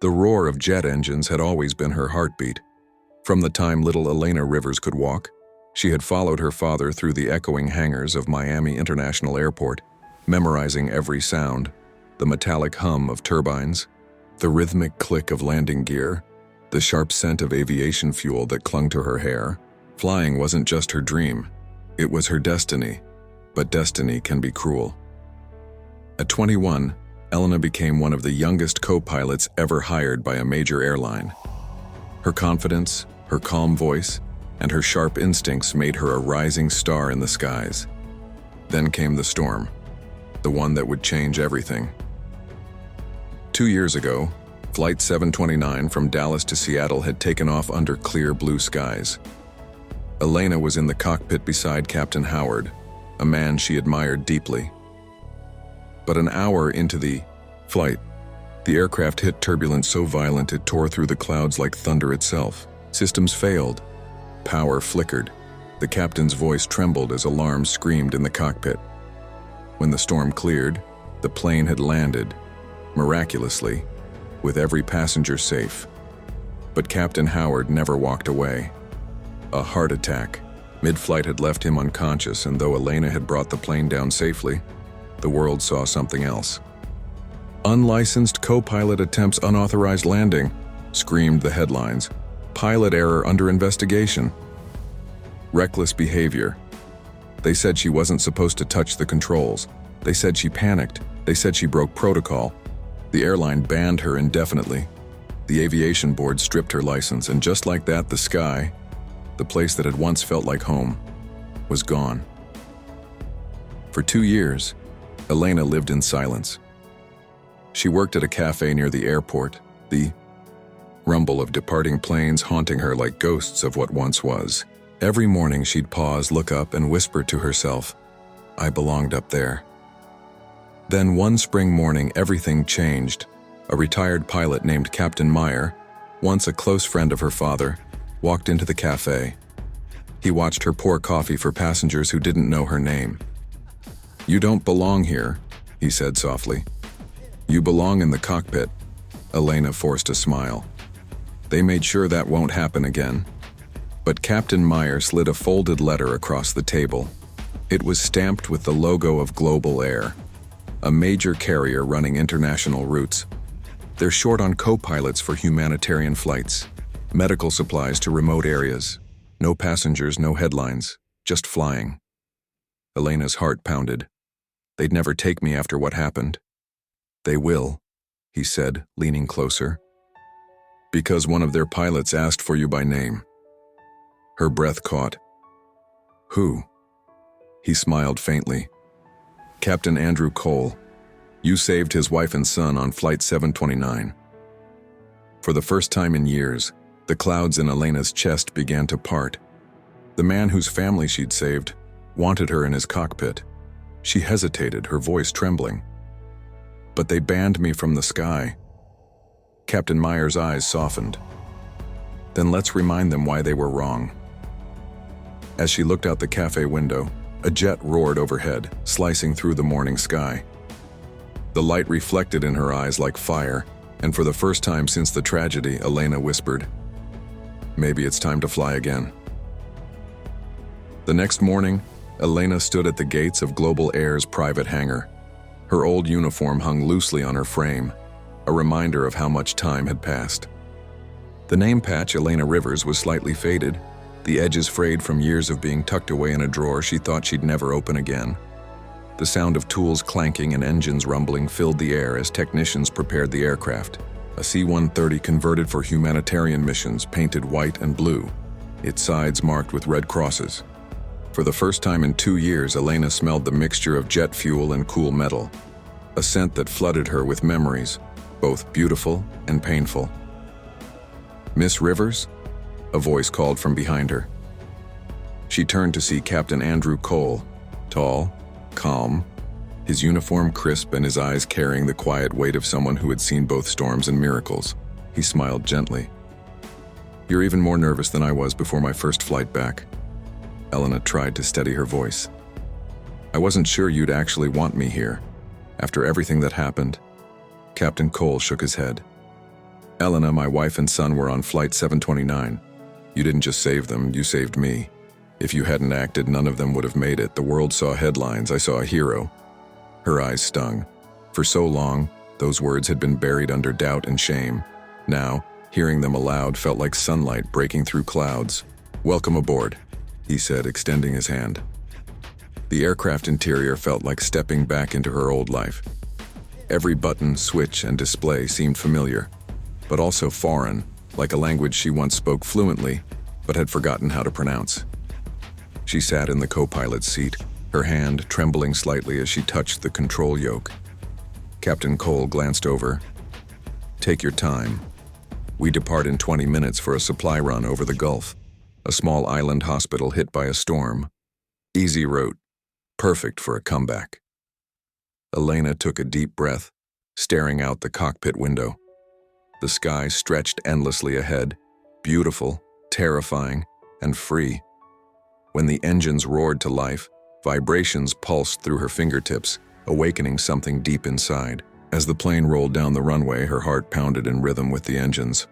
The roar of jet engines had always been her heartbeat. From the time little Elena Rivers could walk, she had followed her father through the echoing hangars of Miami International Airport, memorizing every sound, the metallic hum of turbines, the rhythmic click of landing gear, the sharp scent of aviation fuel that clung to her hair. Flying wasn't just her dream, it was her destiny, but destiny can be cruel. At 21, Elena became one of the youngest co-pilots ever hired by a major airline. Her confidence, her calm voice, and her sharp instincts made her a rising star in the skies. Then came the storm, the one that would change everything. 2 years ago, Flight 729 from Dallas to Seattle had taken off under clear blue skies. Elena was in the cockpit beside Captain Howard, a man she admired deeply. But an hour into the flight, the aircraft hit turbulence so violent it tore through the clouds like thunder itself. Systems failed. Power flickered. The captain's voice trembled as alarms screamed in the cockpit. When the storm cleared, the plane had landed, miraculously, with every passenger safe. But Captain Howard never walked away. A heart attack, mid-flight, had left him unconscious, and though Elena had brought the plane down safely, the world saw something else. "Unlicensed co-pilot attempts unauthorized landing," screamed the headlines. "Pilot error under investigation." Reckless behavior. They said she wasn't supposed to touch the controls. They said she panicked. They said she broke protocol. The airline banned her indefinitely. The aviation board stripped her license, and just like that, the sky, the place that had once felt like home, was gone. For 2 years, Elena lived in silence. She worked at a cafe near the airport, the rumble of departing planes haunting her like ghosts of what once was. Every morning she'd pause, look up, and whisper to herself, "I belonged up there." Then one spring morning, everything changed. A retired pilot named Captain Meyer, once a close friend of her father, walked into the cafe. He watched her pour coffee for passengers who didn't know her name. "You don't belong here," he said softly. "You belong in the cockpit." Elena forced a smile. They made sure that won't happen again. But Captain Meyer slid a folded letter across the table. It was stamped with the logo of Global Air, a major carrier running international routes. They're short on co-pilots for humanitarian flights, medical supplies to remote areas. No passengers, no headlines, just flying. Elena's heart pounded. They'd never take me after what happened. "They will," he said, leaning closer. "Because one of their pilots asked for you by name." Her breath caught. "Who?" He smiled faintly. "Captain Andrew Cole. You saved his wife and son on Flight 729. For the first time in years, the clouds in Elena's chest began to part. The man whose family she'd saved wanted her in his cockpit. She hesitated, her voice trembling. "But they banned me from the sky." Captain Meyer's eyes softened. "Then let's remind them why they were wrong." As she looked out the cafe window, a jet roared overhead, slicing through the morning sky. The light reflected in her eyes like fire, and for the first time since the tragedy, Elena whispered, "Maybe it's time to fly again." The next morning, Elena stood at the gates of Global Air's private hangar. Her old uniform hung loosely on her frame, a reminder of how much time had passed. The name patch, Elena Rivers, was slightly faded, the edges frayed from years of being tucked away in a drawer she thought she'd never open again. The sound of tools clanking and engines rumbling filled the air as technicians prepared the aircraft. A C-130 converted for humanitarian missions, painted white and blue, its sides marked with red crosses. For the first time in 2 years, Elena smelled the mixture of jet fuel and cool metal, a scent that flooded her with memories, both beautiful and painful. "Miss Rivers?" a voice called from behind her. She turned to see Captain Andrew Cole, tall, calm, his uniform crisp and his eyes carrying the quiet weight of someone who had seen both storms and miracles. He smiled gently. "You're even more nervous than I was before my first flight back." Elena tried to steady her voice. "I wasn't sure you'd actually want me here, after everything that happened." Captain Cole shook his head. Elena, my wife and son were on Flight 729. You didn't just save them, you saved me. If you hadn't acted, none of them would have made it. The world saw headlines. I saw a hero. Her eyes stung. For so long, those words had been buried under doubt and shame. Now, hearing them aloud felt like sunlight breaking through clouds. "Welcome aboard," he said, extending his hand. The aircraft interior felt like stepping back into her old life. Every button, switch, and display seemed familiar, but also foreign, like a language she once spoke fluently, but had forgotten how to pronounce. She sat in the co-pilot's seat, her hand trembling slightly as she touched the control yoke. Captain Cole glanced over. "Take your time. We depart in 20 minutes for a supply run over the Gulf, a small island hospital hit by a storm. Easy route, perfect for a comeback." Elena took a deep breath, staring out the cockpit window. The sky stretched endlessly ahead, beautiful, terrifying, and free. When the engines roared to life, vibrations pulsed through her fingertips, awakening something deep inside. As the plane rolled down the runway, her heart pounded in rhythm with the engines.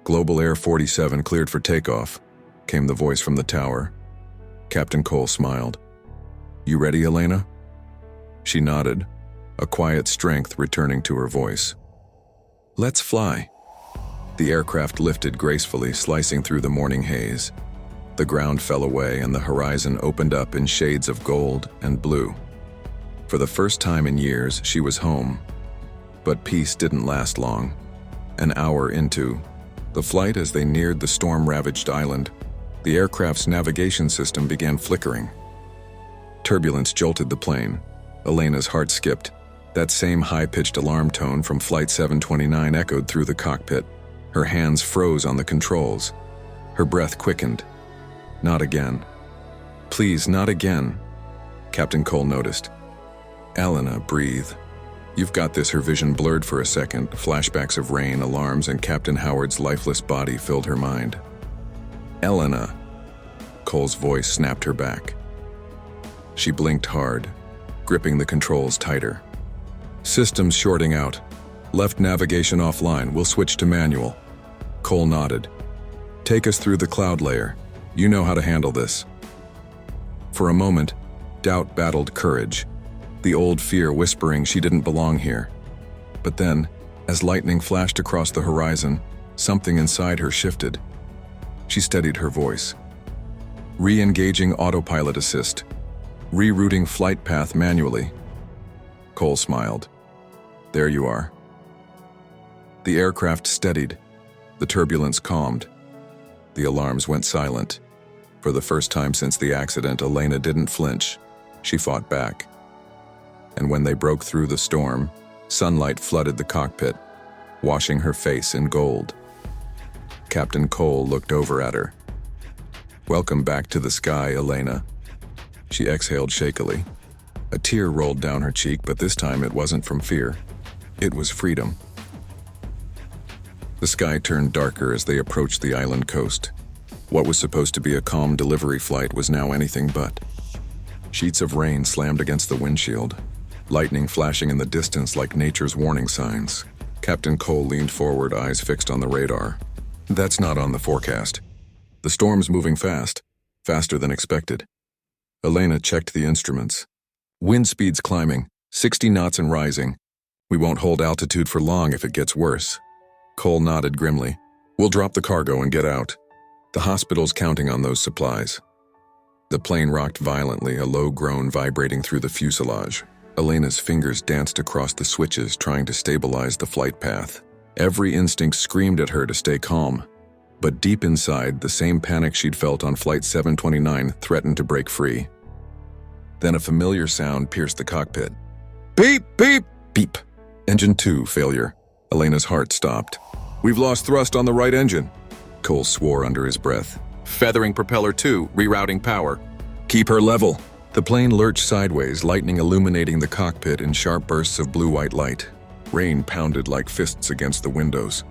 "Global Air 47 cleared for takeoff," came the voice from the tower. Captain Cole smiled. "You ready, Elena?" She nodded, a quiet strength returning to her voice. "Let's fly." The aircraft lifted gracefully, slicing through the morning haze. The ground fell away and the horizon opened up in shades of gold and blue. For the first time in years, she was home. But peace didn't last long. An hour into the flight, as they neared the storm-ravaged island, the aircraft's navigation system began flickering. Turbulence jolted the plane. Elena's heart skipped. That same high-pitched alarm tone from Flight 729 echoed through the cockpit. Her hands froze on the controls. Her breath quickened. "Not again. Please, not again." Captain Cole noticed. "Elena, breathe. You've got this." Her vision blurred for a second. Flashbacks of rain, alarms, and Captain Howard's lifeless body filled her mind. "Elena." Cole's voice snapped her back. She blinked hard, gripping the controls tighter. "Systems shorting out. Left navigation offline. We'll switch to manual." Cole nodded. "Take us through the cloud layer. You know how to handle this." For a moment, doubt battled courage, the old fear whispering she didn't belong here. But then, as lightning flashed across the horizon, something inside her shifted. She steadied her voice. "Re-engaging autopilot assist. Rerouting flight path manually." Cole smiled. "There you are." The aircraft steadied. The turbulence calmed. The alarms went silent. For the first time since the accident, Elena didn't flinch. She fought back. And when they broke through the storm, sunlight flooded the cockpit, washing her face in gold. Captain Cole looked over at her. "Welcome back to the sky, Elena." She exhaled shakily. A tear rolled down her cheek, but this time it wasn't from fear. It was freedom. The sky turned darker as they approached the island coast. What was supposed to be a calm delivery flight was now anything but. Sheets of rain slammed against the windshield, lightning flashing in the distance like nature's warning signs. Captain Cole leaned forward, eyes fixed on the radar. "That's not on the forecast. The storm's moving fast, faster than expected." Elena checked the instruments. "Wind speed's climbing, 60 knots and rising. We won't hold altitude for long if it gets worse." Cole nodded grimly. "We'll drop the cargo and get out. The hospital's counting on those supplies." The plane rocked violently, a low groan vibrating through the fuselage. Elena's fingers danced across the switches, trying to stabilize the flight path. Every instinct screamed at her to stay calm. But deep inside, the same panic she'd felt on Flight 729 threatened to break free. Then a familiar sound pierced the cockpit. "Beep, beep, beep." Engine 2 failure. Elena's heart stopped. "We've lost thrust on the right engine." Cole swore under his breath. "Feathering propeller 2, rerouting power." "Keep her level." The plane lurched sideways, lightning illuminating the cockpit in sharp bursts of blue-white light. Rain pounded like fists against the windows.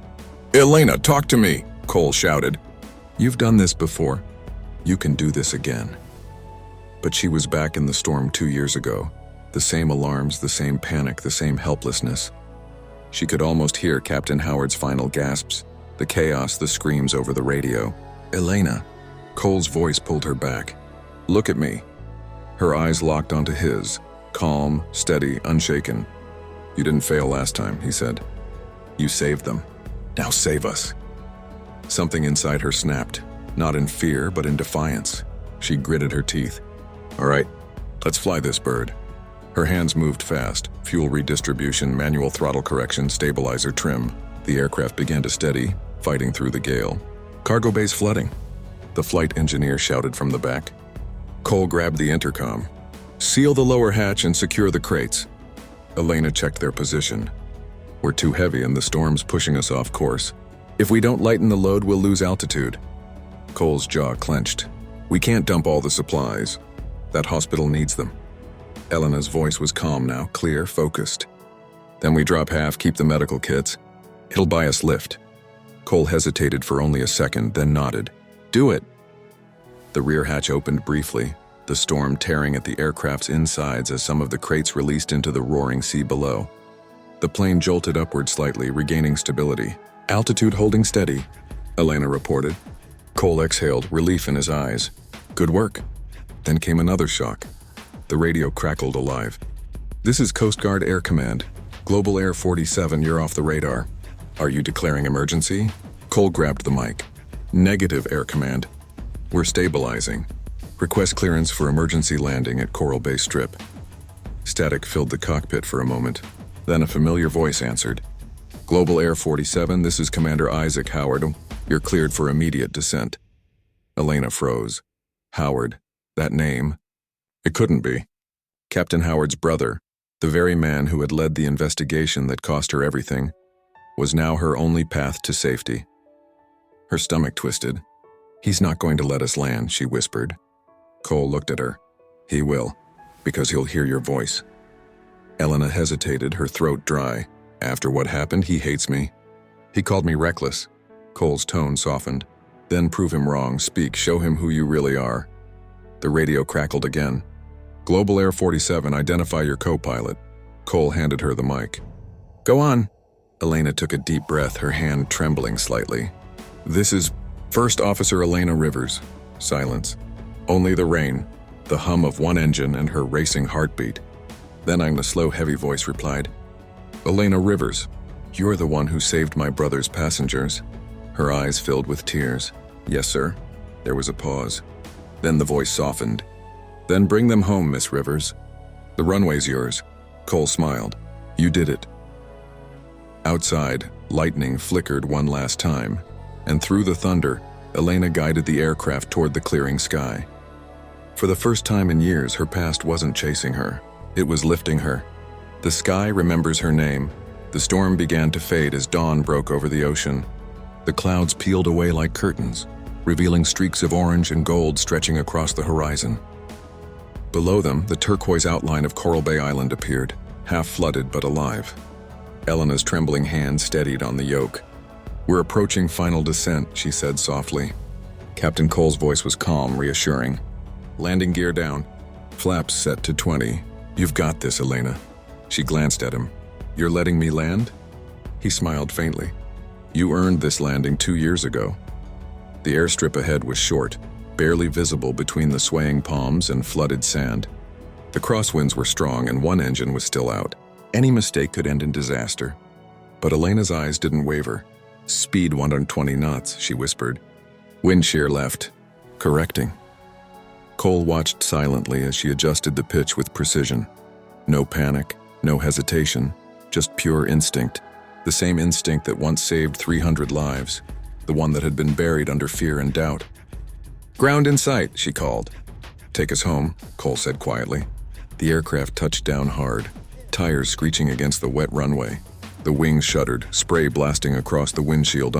"Elena, talk to me!" Cole shouted. "You've done this before. You can do this again." But she was back in the storm 2 years ago. The same alarms, the same panic, the same helplessness. She could almost hear Captain Howard's final gasps, the chaos, the screams over the radio. "Elena." Cole's voice pulled her back. "Look at me." Her eyes locked onto his, calm, steady, unshaken. "You didn't fail last time," he said. "You saved them. Now save us." Something inside her snapped, not in fear, but in defiance. She gritted her teeth. "All right, let's fly this bird." Her hands moved fast, fuel redistribution, manual throttle correction, stabilizer trim. The aircraft began to steady, fighting through the gale. "Cargo base flooding," the flight engineer shouted from the back. Cole grabbed the intercom. "Seal the lower hatch and secure the crates." Elena checked their position. "We're too heavy and the storm's pushing us off course. If we don't lighten the load, we'll lose altitude." Cole's jaw clenched. "We can't dump all the supplies. That hospital needs them." Elena's voice was calm now, clear, focused. "Then we drop half, keep the medical kits. It'll buy us lift." Cole hesitated for only a second, then nodded. "Do it." The rear hatch opened briefly, the storm tearing at the aircraft's insides as some of the crates released into the roaring sea below. The plane jolted upward slightly, regaining stability. "Altitude holding steady," Elena reported. Cole exhaled, relief in his eyes. "Good work." Then came another shock. The radio crackled alive. "This is Coast Guard Air Command. Global Air 47, you're off the radar. Are you declaring emergency?" Cole grabbed the mic. "Negative, Air Command. We're stabilizing. Request clearance for emergency landing at Coral Bay Strip." Static filled the cockpit for a moment. Then a familiar voice answered. "Global Air 47, this is Commander Isaac Howard. You're cleared for immediate descent." Elena froze. Howard, that name. It couldn't be. Captain Howard's brother, the very man who had led the investigation that cost her everything, was now her only path to safety. Her stomach twisted. "He's not going to let us land," she whispered. Cole looked at her. "He will, because he'll hear your voice." Elena hesitated, her throat dry. "After what happened, he hates me. He called me reckless." Cole's tone softened. "Then prove him wrong. Speak. Show him who you really are." The radio crackled again. "Global Air 47, identify your co-pilot." Cole handed her the mic. "Go on." Elena took a deep breath, her hand trembling slightly. "This is First Officer Elena Rivers." Silence. Only the rain, the hum of one engine and her racing heartbeat. Then the slow, heavy voice replied, "Elena Rivers, you're the one who saved my brother's passengers." Her eyes filled with tears. "Yes, sir." There was a pause. Then the voice softened. "Then bring them home, Miss Rivers. The runway's yours." Cole smiled. "You did it." Outside, lightning flickered one last time, and through the thunder, Elena guided the aircraft toward the clearing sky. For the first time in years, her past wasn't chasing her. It was lifting her. The sky remembers her name. The storm began to fade as dawn broke over the ocean. The clouds peeled away like curtains, revealing streaks of orange and gold stretching across the horizon. Below them, the turquoise outline of Coral Bay Island appeared, half flooded but alive. Elena's trembling hand steadied on the yoke. "We're approaching final descent," she said softly. Captain Cole's voice was calm, reassuring. "Landing gear down. Flaps set to 20. You've got this, Elena." She glanced at him. "You're letting me land?" He smiled faintly. "You earned this landing 2 years ago." The airstrip ahead was short, barely visible between the swaying palms and flooded sand. The crosswinds were strong and one engine was still out. Any mistake could end in disaster. But Elena's eyes didn't waver. "Speed 120 knots, she whispered. "Wind shear left. Correcting." Cole watched silently as she adjusted the pitch with precision. No panic, no hesitation, just pure instinct. The same instinct that once saved 300 lives, the one that had been buried under fear and doubt. "Ground in sight," she called. "Take us home," Cole said quietly. The aircraft touched down hard, tires screeching against the wet runway. The wings shuddered, spray blasting across the windshield,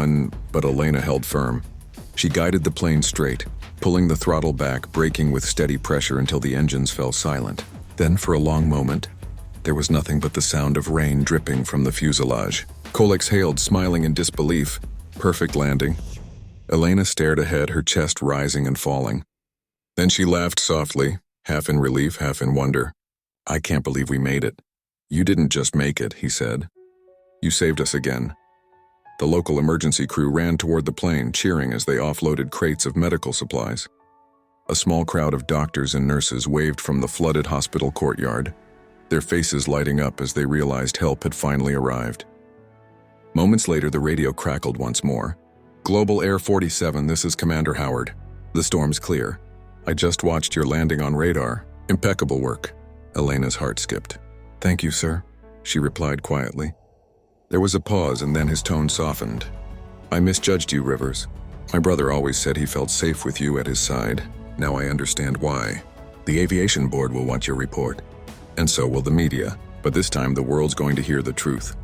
but Elena held firm. She guided the plane straight, pulling the throttle back, braking with steady pressure until the engines fell silent. Then, for a long moment, there was nothing but the sound of rain dripping from the fuselage. Cole exhaled, smiling in disbelief. Perfect landing. Elena stared ahead, her chest rising and falling. Then she laughed softly, half in relief, half in wonder. "I can't believe we made it." "You didn't just make it," he said. You saved us again." The local emergency crew ran toward the plane, cheering as they offloaded crates of medical supplies. A small crowd of doctors and nurses waved from the flooded hospital courtyard, their faces lighting up as they realized help had finally arrived. Moments later, the radio crackled once more. "Global Air 47, this is Commander Howard. The storm's clear. I just watched your landing on radar. Impeccable work." Elena's heart skipped. "Thank you, sir," she replied quietly. There was a pause, and then his tone softened. "I misjudged you, Rivers. My brother always said he felt safe with you at his side. Now I understand why. The aviation board will want your report. And so will the media. But this time the world's going to hear the truth."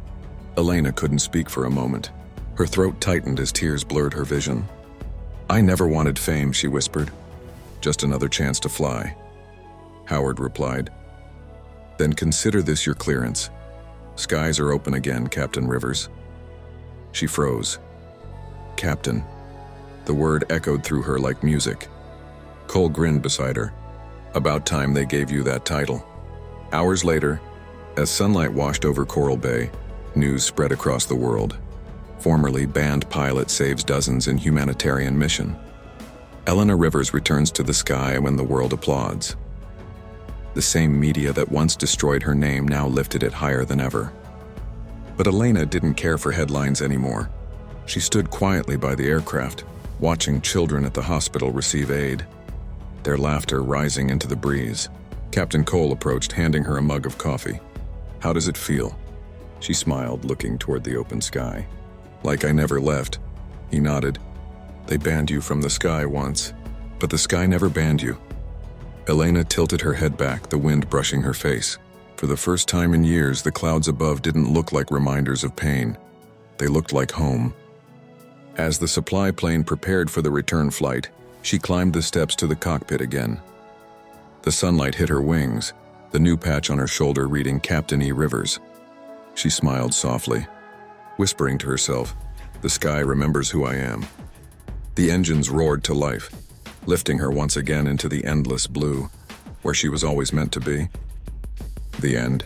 Elena couldn't speak for a moment. Her throat tightened as tears blurred her vision. "I never wanted fame," she whispered. "Just another chance to fly." Howard replied, "Then consider this your clearance. Skies are open again, Captain Rivers." She froze. "Captain." The word echoed through her like music. Cole grinned beside her. "About time they gave you that title." Hours later, as sunlight washed over Coral Bay, news spread across the world. Formerly banned pilot saves dozens in humanitarian mission. Elena Rivers returns to the sky when the world applauds. The same media that once destroyed her name now lifted it higher than ever. But Elena didn't care for headlines anymore. She stood quietly by the aircraft, watching children at the hospital receive aid, their laughter rising into the breeze. Captain Cole approached, handing her a mug of coffee. "How does it feel?" She smiled, looking toward the open sky. "Like I never left." He nodded. "They banned you from the sky once, but the sky never banned you." Elena tilted her head back, the wind brushing her face. For the first time in years, the clouds above didn't look like reminders of pain. They looked like home. As the supply plane prepared for the return flight, she climbed the steps to the cockpit again. The sunlight hit her wings, the new patch on her shoulder reading Captain E. Rivers. She smiled softly, whispering to herself, "The sky remembers who I am." The engines roared to life, lifting her once again into the endless blue, where she was always meant to be. The end.